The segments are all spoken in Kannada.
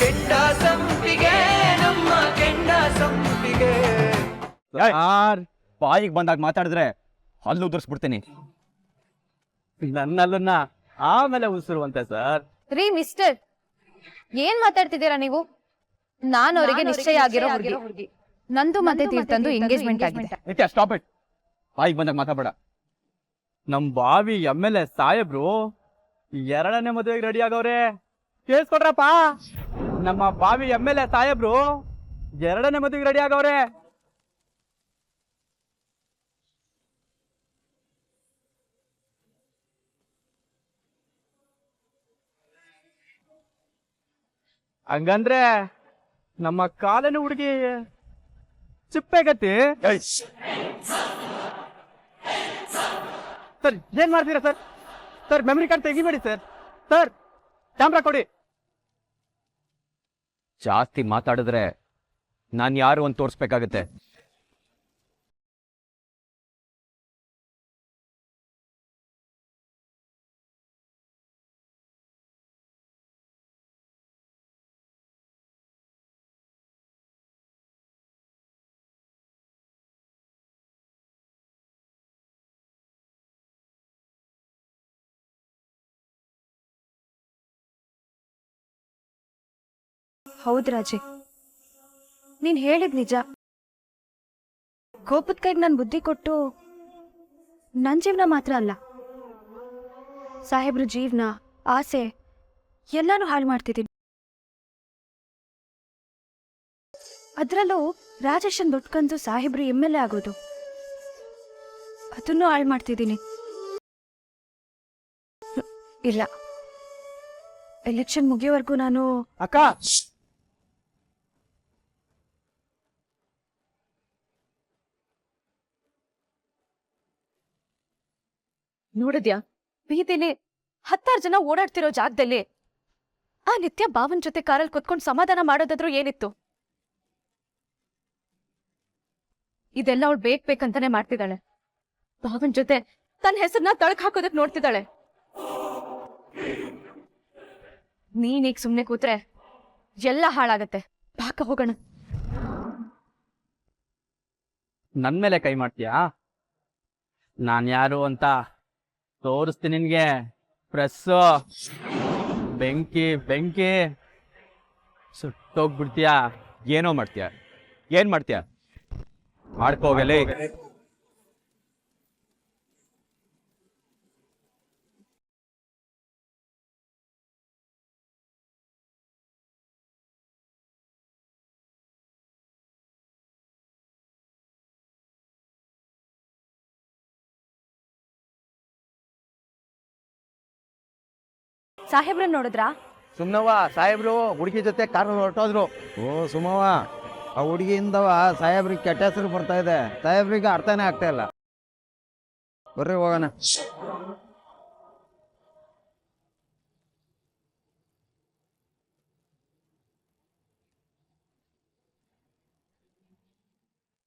ಕೆಂಡ ಸಂಪಿಗೆ ನಮ್ಮ ಕೆಂಡ ಸಂಪಿಗೆ. ಯಾರ್ ಬಾಯಿಗೆ ಬಂದಾಗ ಮಾತಾಡಿದ್ರೆ ಹಲ್ಲು ಉದುರಿಸ್ಬಿಡ್ತೀನಿ. ನನ್ನಲ್ಲನ್ನ ಆಮೇಲೆ ಉಸಿರುವಂತೆ ಸರ್. ರೀ ಮಿಸ್ಟರ್, ಏನ್ ಮಾತಾಡ್ತಿದ್ದೀರಾ ನೀವು? ನಾನು ಅವರಿಗೆ ನಿಶ್ಚಯ ಆಗಿರೋ ಹುಡುಗಿ. ನಂದು ಮತ್ತೆ ತೀರ್ಥಂದು ಎಂಗೇಜ್ಮೆಂಟ್ ಆಗಿದೆ. ನಿತ್ಯ ಸ್ಟಾಪ್ ಇಟ್. ಬಾಯಿಗೆ ಬಂದಾಗ ಮಾತಾಡಬೇಡ. ನಮ್ ಬಾವಿ MLA ಸಾಹೇಬ್ರು 2ನೇ ಮದುವೆಗೆ ರೆಡಿ ಆಗವ್ರೆ. ಕೇಳಿಸ್ಕೊಡ್ರಪ್ಪ, ನಮ್ಮ ಬಾವಿ MLA ಸಾಹೇಬ್ರು 2ನೇ ಮದುವೆಗೆ ರೆಡಿ ಆಗವ್ರೆ. ಹಂಗಂದ್ರೆ ನಮ್ಮ ಕಾಲನ ಹುಡುಗಿ ಚಿಪ್ಪೆಗತ್ತಿ. ಸರ್ ಏನ್ ಮಾಡ್ತೀರಾ ಸರ್? ಸರ್ ಮೆಮರಿ ಕಾರ್ಡ್ ತೆಗಿಬೇಡಿ ಸರ್. ಸರ್ ಕ್ಯಾಮ್ರಾ ಕೊಡಿ. ಜಾಸ್ತಿ ಮಾತಾಡಿದ್ರೆ ನಾನು ಯಾರು ಅಂತ ತೋರಿಸ್ಬೇಕಾಗತ್ತೆ. ಹೌದ್ ರಾಜೆ, ನೀನ್ ಹೇಳಿದ್ ನಿಜ. ಕೋಪದ ಕೈಗೆ ನನ್ ಬುದ್ಧಿ ಕೊಟ್ಟು ನನ್ ಜೀವನ ಮಾತ್ರ ಅಲ್ಲ, ಸಾಹೇಬ್ರ ಜೀವನ, ಆಸೆ ಎಲ್ಲಾನು ಹಾಳು ಮಾಡ್ತಿದ್ದೀನಿ. ಅದ್ರಲ್ಲೂ ರಾಜೇಶನ್ ದುಡ್ಕಂದು ಸಾಹೇಬ್ರು MLA ಆಗೋದು, ಅದನ್ನು ಹಾಳು ಮಾಡ್ತಿದ್ದೀನಿ. ಇಲ್ಲ, ಎಲೆಕ್ಷನ್ ಮುಗಿಯೋವರೆಗೂ ನಾನು ಅಕ್ಕ ನೋಡಿದ್ಯಾ, ಬೀದಿಲಿ 10 ಜನ ಓಡಾಡ್ತಿರೋ ಜಾಗದಲ್ಲಿ ಆ ನಿತ್ಯ ಭಾವನ್ ಜೊತೆ ಕಾರಲ್ಲಿ ಕುತ್ಕೊಂಡು ಸಮಾಧಾನ ಮಾಡೋದಾದ್ರೂ ಏನಿತ್ತು? ಇದೆಲ್ಲ ಅವಳು ಬೇಕಂತಾನೆ ಮಾಡ್ತಿದ್ದಾಳೆ. ಭಾವನ್ ಜೊತೆ ತನ್ನ ಹೆಸರನ್ನ ತಳಕ್ ಹಾಕೋದಕ್ ನೋಡ್ತಿದ್ದಾಳೆ. ನೀನೀಗ ಸುಮ್ನೆ ಕೂತ್ರೆ ಎಲ್ಲ ಹಾಳಾಗತ್ತೆ. ಬಾಕ ಹೋಗೋಣ. ನನ್ ಮೇಲೆ ಕೈ ಮಾಡ್ತೀಯಾ? ನಾನ್ ಯಾರು ಅಂತ ತೋರಿಸ್ತೀನಿ ನಿನ್ಗೆ. ಪ್ರೆಸ್ಸು ಬೆಂಕಿ ಬೆಂಕಿ ಸುಟ್ಟೋಗ್ಬಿಡ್ತೀಯಾ? ಏನೋ ಮಾಡ್ತೀಯ? ಏನ್ ಮಾಡ್ತೀಯ? ಮಾಡ್ಕೋಗಲಿ. ಸಾಹೇಬ್ರನ್ನ ನೋಡಿದ್ರಾ? ಸುಮ್ನವ್ವ, ಸಾಹೇಬ್ರು ಹುಡುಗಿ ಜೊತೆ ಕಾರ್ ಹೊರಟೋದ್ರು. ಓ ಸುಮವ್ವ, ಆ ಹುಡುಗಿಯಿಂದವ ಸಾಹೇಬ್ರಿಗೆ ಕೆಟ್ಟ ಹೆಸರು ಬರ್ತಾ ಇದೆ. ಸಾಹೇಬ್ರಿಗೆ ಅರ್ಥನೇ ಆಗ್ತಾ ಇಲ್ಲ. ಬರ್ರಿ ಹೋಗೋಣ.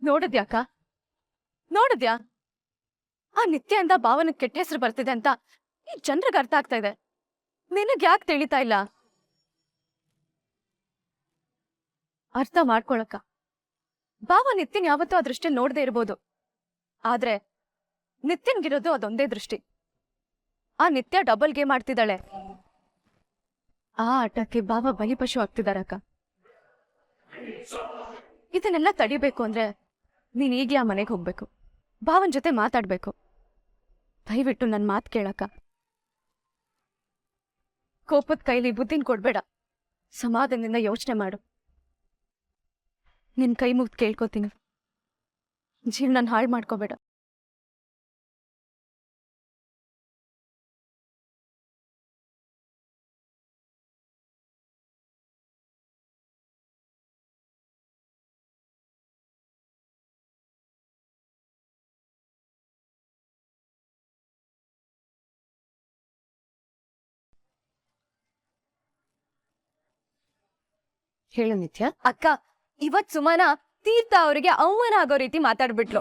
ನೋಡಿದ್ಯಾಕ? ನೋಡಿದ್ಯಾ? ಆ ನಿತ್ಯದಿಂದ ಭಾವನ ಕೆಟ್ಟ ಹೆಸರು ಬರ್ತಿದೆ ಅಂತ ಈ ಜನರಿಗೆ ಅರ್ಥ ಆಗ್ತಾ ಇದೆ. ನಿನಗ್ ಯಾಕೆ ತಿಳಿತಾ ಇಲ್ಲ? ಅರ್ಥ ಮಾಡ್ಕೊಳಕ ಭಾವ ನಿತ್ಯನ್ ಯಾವತ್ತೂ ಆ ದೃಷ್ಟಿಯಲ್ಲಿ ನೋಡದೆ ಇರ್ಬೋದು, ಆದ್ರೆ ನಿತ್ಯನ್ಗಿರೋದು ಅದೊಂದೇ ದೃಷ್ಟಿ. ಆ ನಿತ್ಯ ಡಬಲ್ ಗೇಮ್ ಆಡ್ತಿದ್ದಾಳೆ. ಆ ಆಟಕ್ಕೆ ಭಾವ ಬಲಿಪಶು ಆಗ್ತಿದಾರಕ್ಕ. ಇದನ್ನೆಲ್ಲ ತಡಿಬೇಕು ಅಂದ್ರೆ ನೀನ್ ಈಗ್ಲೇ ಆ ಮನೆಗೆ ಹೋಗ್ಬೇಕು, ಭಾವನ್ ಜೊತೆ ಮಾತಾಡ್ಬೇಕು. ದಯವಿಟ್ಟು ನನ್ ಮಾತ್ ಕೇಳಕ್ಕ. ಕೋಪದ ಕೈಲಿ ಬುದ್ಧಿನ ಕೊಡ್ಬೇಡ, ಸಮಾಧಾನದಿಂದ ಯೋಚನೆ ಮಾಡು. ನಿನ್ ಕೈ ಮುಗ್ದು ಕೇಳ್ಕೊತೀನಿ, ಜೀವನ ಹಾಳು ಮಾಡ್ಕೋಬೇಡ. ಹೇಳು ನಿತ್ಯ. ಅಕ್ಕ, ಇವತ್ ಸುಮನ ತೀರ್ಥ ಅವರಿಗೆ ಅವಮಾನ ಆಗೋ ರೀತಿ ಮಾತಾಡ್ಬಿಟ್ಲು.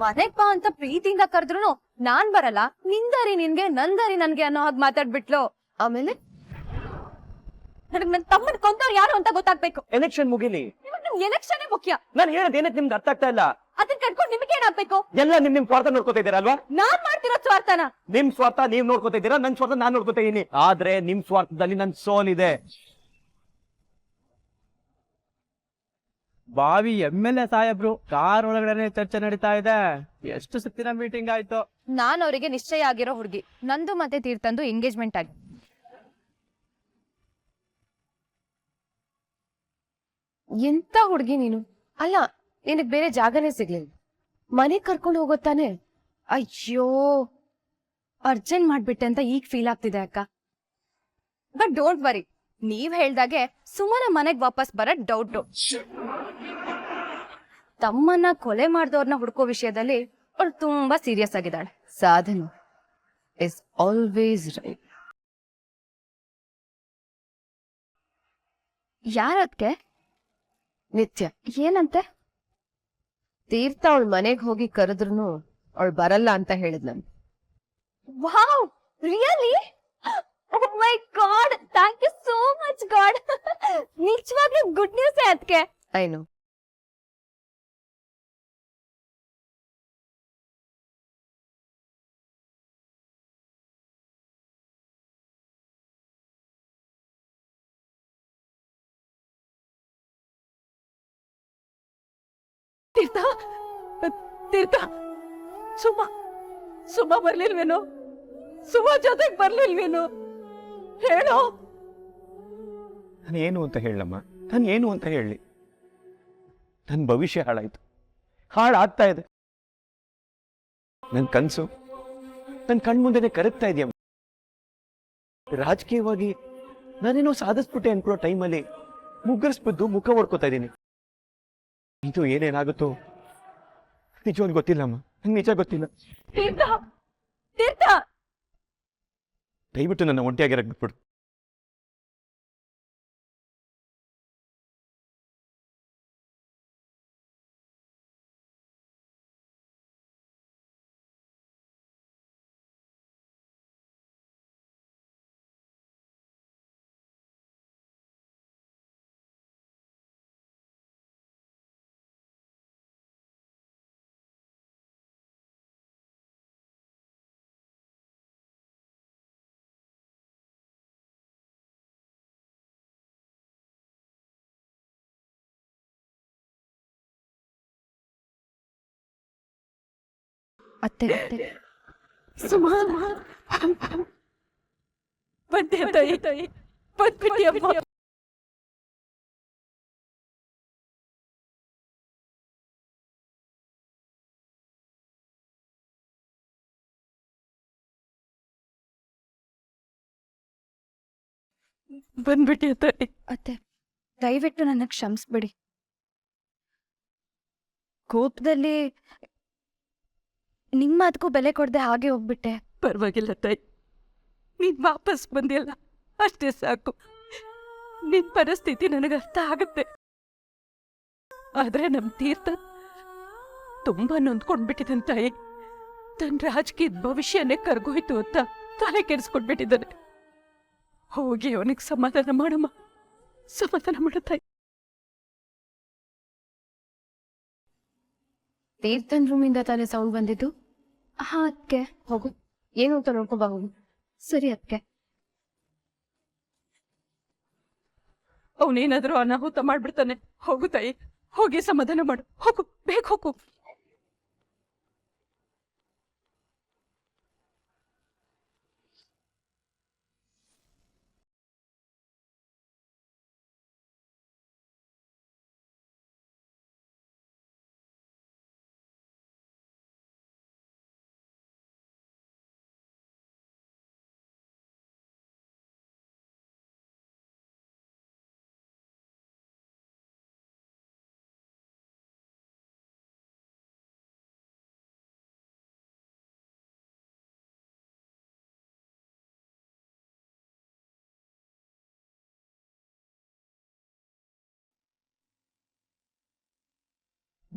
ಮನೆಗ್ ಬಾ ಅಂತ ಪ್ರೀತಿಯಿಂದ ಕರೆದ್ರು ನಾನ್ ಬರಲ್ಲ, ನಿಂದಾರಿ ನಿನ್ಗೆ ನಂದಾರಿ ನನ್ಗೆ ಅನ್ನೋ ಹಾಗೆ ಮಾತಾಡ್ಬಿಟ್ಲು. ಆಮೇಲೆ ನನಗ್ ನನ್ ತಮ್ಮನ್ ಕೊಂದವ್ರು ಯಾರು ಅಂತ ಗೊತ್ತಾಗ್ಬೇಕು. ಎಲೆಕ್ಷನ್ ಮುಗಿಲಿ, ನಿಮಗ್ ನಿಮ್ ಎಲೆಕ್ಷನ್ ಮುಖ್ಯ. ನಾನು ಹೇಳೋದು ಏನಕ್ಕೆ ನಿಮ್ಗೆ ಅರ್ಥ ಆಗ್ತಾ ಇಲ್ಲ? ಅದನ್ನ ಕಟ್ಕೊಂಡು ನಿಮ್ಗೆ ಏನಾಗ್ಬೇಕು? ಎಲ್ಲ ನಿಮ್ ಸ್ವಾರ್ಥ ನೋಡ್ಕೊತಾ ಇದ್ದೀರಲ್ವಾ? ನಾನ್ ಮಾಡ್ತಿರೋ ಸ್ವಾರ್ಥನ. ನಿಮ್ ಸ್ವಾರ್ಥ ನೀವ್ ನೋಡ್ಕೊತಾ ಇದ್ದೀರಾ, ನನ್ ಸ್ವಾರ್ಥ ನಾನ್ ನೋಡ್ಕೊತಾ ಇದೀನಿ. ಆದ್ರೆ ನಿಮ್ ಸ್ವಾರ್ಥದಲ್ಲಿ ನನ್ ಸೋಲಿದೆ. ಬಾವಿ MLA ಸಾಹೇಬ್ರು ಕಾರ್ ಒಳಗಡೆ ಚರ್ಚೆ ನಡೀತಾ ಇದೆ. ಎಷ್ಟು ಸುತ್ತಿನ ಮೀಟಿಂಗ್ ಆಯ್ತು. ನಾನ್ ಅವರಿಗೆ ನಿಶ್ಚಯ ಆಗಿರೋ ಹುಡುಗಿ. ನಂದು ಮತ್ತೆ ತೀರ್ಥಂದು ಎಂಗೇಜ್ಮೆಂಟ್ ಆಗಿ. ಎಂತ ಹುಡುಗಿ ನೀನು? ಅಲ್ಲ, ನಿನಗ್ ಬೇರೆ ಜಾಗನೇ ಸಿಗ್ಲಿಲ್ಲ. ಮನೆಗ್ ಕರ್ಕೊಂಡು ಹೋಗೋತಾನೆ. ಅಯ್ಯೋ, ಅರ್ಜೆಂಟ್ ಮಾಡ್ಬಿಟ್ಟೆ ಅಂತ ಈಗ ಫೀಲ್ ಆಗ್ತಿದೆ ಅಕ್ಕ. ಬಟ್ ಡೋಂಟ್ ವರಿ, ನೀವ್ ಹೇಳ್ದಾಗೆ ಸುಮ್ಮನ ಮನೆಗ್ ವಾಪಸ್ ಬರೋದ್ ಡೌಟು. ತಮ್ಮನ್ನ ಕೊಲೆ ಮಾಡ್ದವ್ರನ್ನ ಹುಡ್ಕೋ ವಿಷಯದಲ್ಲಿ ಅವಳು ತುಂಬಾ ಸೀರಿಯಸ್ ಆಗಿದ್ದಾಳೆ. ಸಾಧನೆ ಇಸ್ ಆಲ್ವೇಸ್ ರೈಟ್. ಯಾರದ್ಕೆ? ನಿತ್ಯ. ಏನಂತೆ? ತೀರ್ಥ ಅವಳ ಮನೆಗ್ ಹೋಗಿ ಕರೆದ್ರು ಅವಳು ಬರಲ್ಲ ಅಂತ ಹೇಳಿದ್ ನನ್. Wow, really? Oh my god, thank you so much god. ನಿಜವಾಗ್ಲೂ ಗುಡ್ ನ್ಯೂಸ್ ಅದಕ್ಕೆ. I know. ತೀರ್ಥ, ತೀರ್ಥ, ಸುಮ ಬರ್ಲಿಲ್ವೇನು? ಸುಮ ಜೊತೆಗ್ ಬರ್ಲಿಲ್ವೇನು? ಹೇಳೋ. ನಾನು ಏನು ಅಂತ ಹೇಳಮ್ಮ, ನಾನು ಏನು ಅಂತ ಹೇಳಿ? ನನ್ನ ಭವಿಷ್ಯ ಹಾಳಾಯ್ತು, ಹಾಳಾಗ್ತಾ ಇದೆ. ನನ್ನ ಕನಸು ನನ್ನ ಕಣ್ಮುಂದೆನೆ ಕರಗ್ತಾ ಇದೆಯಮ್ಮ. ರಾಜಕೀಯವಾಗಿ ನಾನೇನೋ ಸಾಧಿಸ್ಬಿಟ್ಟೆ ಅನ್ಕೊಳ್ಳೋ ಟೈಮಲ್ಲಿ ಮುಗ್ಗರಿಸ್ಬಿದ್ದು ಮುಖ ಹೊಡ್ಕೋತಾ ಇದ್ದೀನಿ. ಇದು ಏನೇನಾಗುತ್ತೋ ನಿಜವಾಗಿ ಗೊತ್ತಿಲ್ಲಮ್ಮ, ನಂಗೆ ನಿಜ ಗೊತ್ತಿಲ್ಲ. ತೀರ್ಥ, ತೀರ್ಥ, ದಯವಿಟ್ಟು ನನ್ನ ಒಂಟಿಯಾಗಿರಕ್ ಬಿಟ್ಬಿಡು. ಅತ್ತೆ, ಸುಮಾ ಬಂದೆ ತಾಯಿ, ಬಂದ್ಬಿಟ್ಟಿಯಮ್ಮ. ಬಂದ್ಬಿಟ್ಟಿಯ ತಾಯಿ. ಅತ್ತೆ, ದಯವಿಟ್ಟು ನನ್ನ ಕ್ಷಮಿಸ್ಬಿಡಿ. ಕೋಪದಲ್ಲಿ ನಿಮ್ಮ ಅದಕ್ಕೂ ಬೆಲೆ ಕೊಡದೆ ಹಾಗೆ ಹೋಗ್ಬಿಟ್ಟೆ. ಪರವಾಗಿಲ್ಲ ತಾಯಿ, ನೀನ್ ವಾಪಸ್ ಬಂದಿಲ್ಲ ಅಷ್ಟೇ ಸಾಕು. ನಿನ್ ಪರಿಸ್ಥಿತಿ ನನಗೆ ಅರ್ಥ ಆಗುತ್ತೆ. ಆದ್ರೆ ನಮ್ ತೀರ್ಥ ತುಂಬಾ ನೊಂದ್ಕೊಂಡ್ಬಿಟ್ಟಿದ್ದಾನೆ ತಾಯಿ. ತನ್ನ ರಾಜಕೀಯದ ಭವಿಷ್ಯನೇ ಕರ್ಗೋಯ್ತು ಅಂತ ತಲೆ ಕೆಡಿಸ್ಕೊಂಡ್ಬಿಟ್ಟಿದ್ದಾನೆ. ಹೋಗಿ ಅವನಿಗೆ ಸಮಾಧಾನ ಮಾಡಮ್ಮ, ಸಮಾಧಾನ ಮಾಡು ತಾಯಿ. ತೀರ್ಥನ್ ರೂಮಿಂದ ತಾನೇ ಸೌಂಡ್ ಬಂದಿದ್ದು? ಹಾ ಅದಕ್ಕೆ. ಹೋಗು, ಏನು ಅಂತ ನೋಡ್ಕೊಂಬ ಹೋಗು. ಸರಿ ಅದಕ್ಕೆ. ಅವನೇನಾದ್ರೂ ಅನಾಹುತ ಮಾಡ್ಬಿಡ್ತಾನೆ. ಹೋಗು ತಾಯಿ, ಹೋಗಿ ಸಮಾಧಾನ ಮಾಡು. ಹೋಗು, ಬೇಗ ಹೋಗು.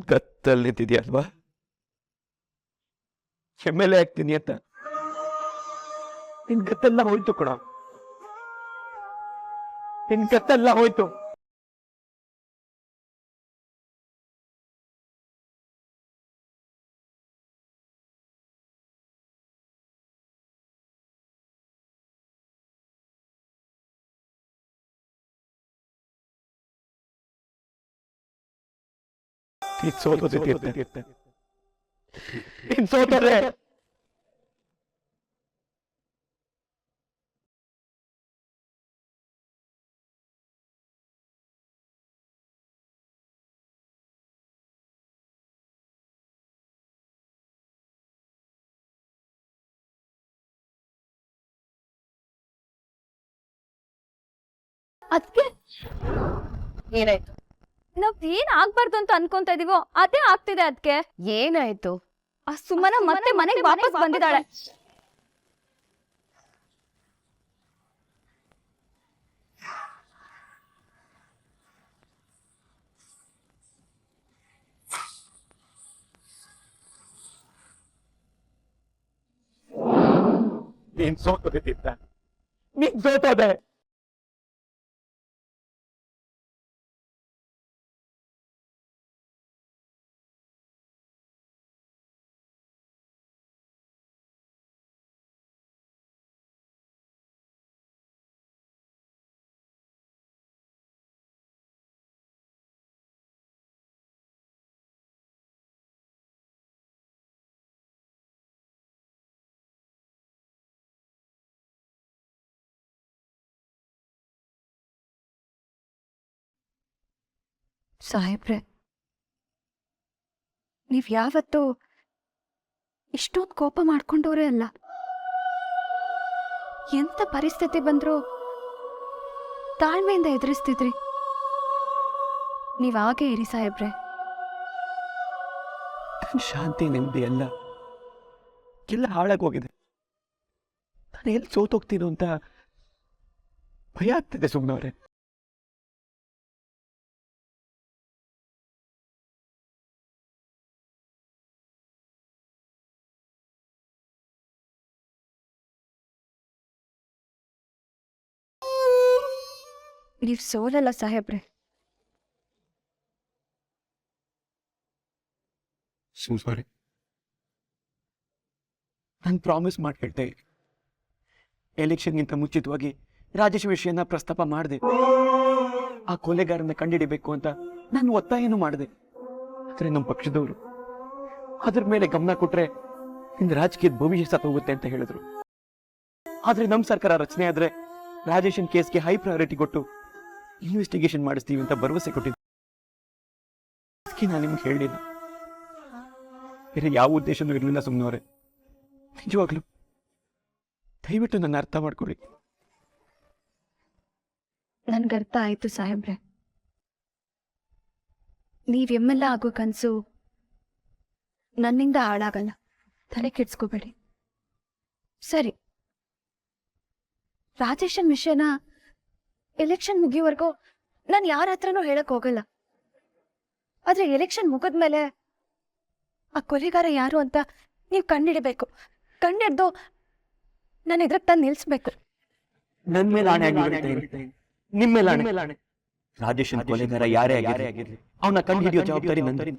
ಗತ್ತಲ್ಲಿ ನಿಂತಿದ್ಯಲ್ವಾ, MLA ಆಗ್ತೀನಿ ಅಂತ. ನಿನ್ ಗತ್ತೆಲ್ಲ ಹೋಯ್ತು ಕಣ. ನಿನ್ ಕತ್ತೆಲ್ಲ ಹೋಯ್ತು. ನೀನ್ ಸೋತೋದೆ ತೀರ್ಥ. ನೀನ್ ಸೋತೋದೆ. ಅದಕ್ಕೆ ಏನಾಯ್ತು? ನಾವ್ ಏನ್ ಆಗ್ಬಾರ್ದು ಅಂತ ಅನ್ಕೊಂತ ಇದೀವೋ ಅದೇ ಆಗ್ತಿದೆ. ಅದಕ್ಕೆ ಏನಾಯ್ತು? ಆ ಸುಮನ ಮತ್ತೆ ಮನೆಗೆ ವಾಪಸ್ ಬಂದಿದ್ದಾಳೆ. ನೀನ್ ಸೋತೋದೆ ತೀರ್ಥ. ನೀನ್ ಸೋತೋದೆ. ಸಾಹೇಬ್ರೆ, ನೀವ್ ಯಾವತ್ತೂ ಇಷ್ಟೊಂದು ಕೋಪ ಮಾಡ್ಕೊಂಡವ್ರೆ ಅಲ್ಲ. ಎಂತ ಪರಿಸ್ಥಿತಿ ಬಂದ್ರೂ ತಾಳ್ಮೆಯಿಂದ ಎದುರಿಸ್ತಿದ್ರಿ. ನೀವ್ ಹಾಗೆ ಇರಿ ಸಾಹೇಬ್ರೆ. ಶಾಂತಿ ನೆಮ್ಮದಿ ಎಲ್ಲ ಹಾಳಾಗೋಗಿದೆ. ನಾನು ಎಲ್ಲಿ ಸೋತೋಗ್ತೀನೋ ಅಂತ ಭಯ ಆಗ್ತಿದೆ ಸುಮ್ಮನವ್ರೆ. ನೀವ್ ಸೋಲಲ್ಲ ಸಾಹೇಬ್ರೆ. ಸುಮ್ಸಾರಿ, ನಾನು ಪ್ರಾಮಿಸ್ ಮಾಡಿ ಹೇಳ್ತೆ, ಎಲೆಕ್ಷನ್ಗಿಂತ ಮುಂಚಿತವಾಗಿ ರಾಜೇಶ್ ವಿಷಯನ ಪ್ರಸ್ತಾಪ ಮಾಡಿದೆ. ಆ ಕೊಲೆಗಾರನ ಕಂಡಿಡಿಬೇಕು ಅಂತ ನಾನು ಒತ್ತಾಯನೂ ಮಾಡಿದೆ. ಆದ್ರೆ ನಮ್ಮ ಪಕ್ಷದವರು ಅದ್ರ ಮೇಲೆ ಗಮನ ಕೊಟ್ರೆ ನಿನ್ ರಾಜಕೀಯದ ಭವಿಷ್ಯ ಸತ್ತೋಗುತ್ತೆ ಅಂತ ಹೇಳಿದ್ರು. ಆದ್ರೆ ನಮ್ಮ ಸರ್ಕಾರ ರಚನೆ ಆದ್ರೆ ರಾಜೇಶನ್ ಕೇಸ್ಗೆ ಹೈ ಪ್ರಯಾರಿಟಿ ಕೊಟ್ಟು ಇನ್ವೆಸ್ಟಿಗೇಷನ್ ಮಾಡಿಸ್ತೀವಿ ಅಂತ ಭರವಸೆ ಕೊಟ್ಟಿದ್ದೆ. ನಾನು ನಿಮ್ಗೆ ಹೇಳಲಿಲ್ಲ, ಬೇರೆ ಯಾವ ಉದ್ದೇಶನೂ ಇರಲಿಲ್ಲ ಸುಮ್ಮನವ್ರೆ. ನಿಜವಾಗ್ಲು ದಯವಿಟ್ಟು ನನ್ನ ಅರ್ಥ ಮಾಡ್ಕೊಳ್ಳಿ. ನನ್ಗರ್ಥ ಆಯ್ತು ಸಾಹೇಬ್ರೆ. ನೀವ್ ಎಮ್ಮೆಲ್ಲ ಆಗೋ ಕನ್ಸು ನನ್ನಿಂದ ಹಾಳಾಗಲ್ಲ, ತಲೆ ಕೆಡ್ಸ್ಕೋಬೇಡಿ. ಸರಿ, ರಾಜೇಶನ್ ವಿಷಯನ ಎಲೆಕ್ಷನ್ ಮುಗಿಯುವವರೆಗೂ ನಾನು ಯಾರ ಹತ್ರನೂ ಹೇಳಕ್ ಹೋಗಲ್ಲ. ಆದ್ರೆ ಎಲೆಕ್ಷನ್ ಮುಗಿದ್ಮೇಲೆ ಆ ಕೊಲೆಗಾರ ಯಾರು ಅಂತ ನೀವು ಕಂಡಿಡಿಬೇಕು. ಕಂಡಿಡ್ದು ನಾನು ಎದುರಿಗೆ ತಂದು ನಿಲ್ಸ್ಬೇಕು. ನನ್ನ ಮೇಲೆ ಆಣೆ ಆಗಿರುತ್ತೆ, ನಿಮ್ಮ ಮೇಲೆ ಆಣೆ. ರಾಜೇಶನ್ ಕೊಲೆಗಾರ ಯಾರೇ ಆಗಿರ್ಲಿ ಅವನ ಕಂಡು ಹಿಡಿಯೋ ಜವಾಬ್ದಾರಿ ನಂದು.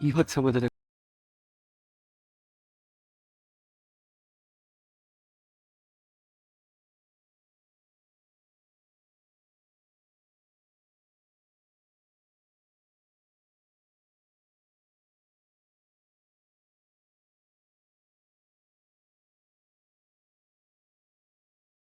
ಇವತ್ತು ಸಮಾಧಾನ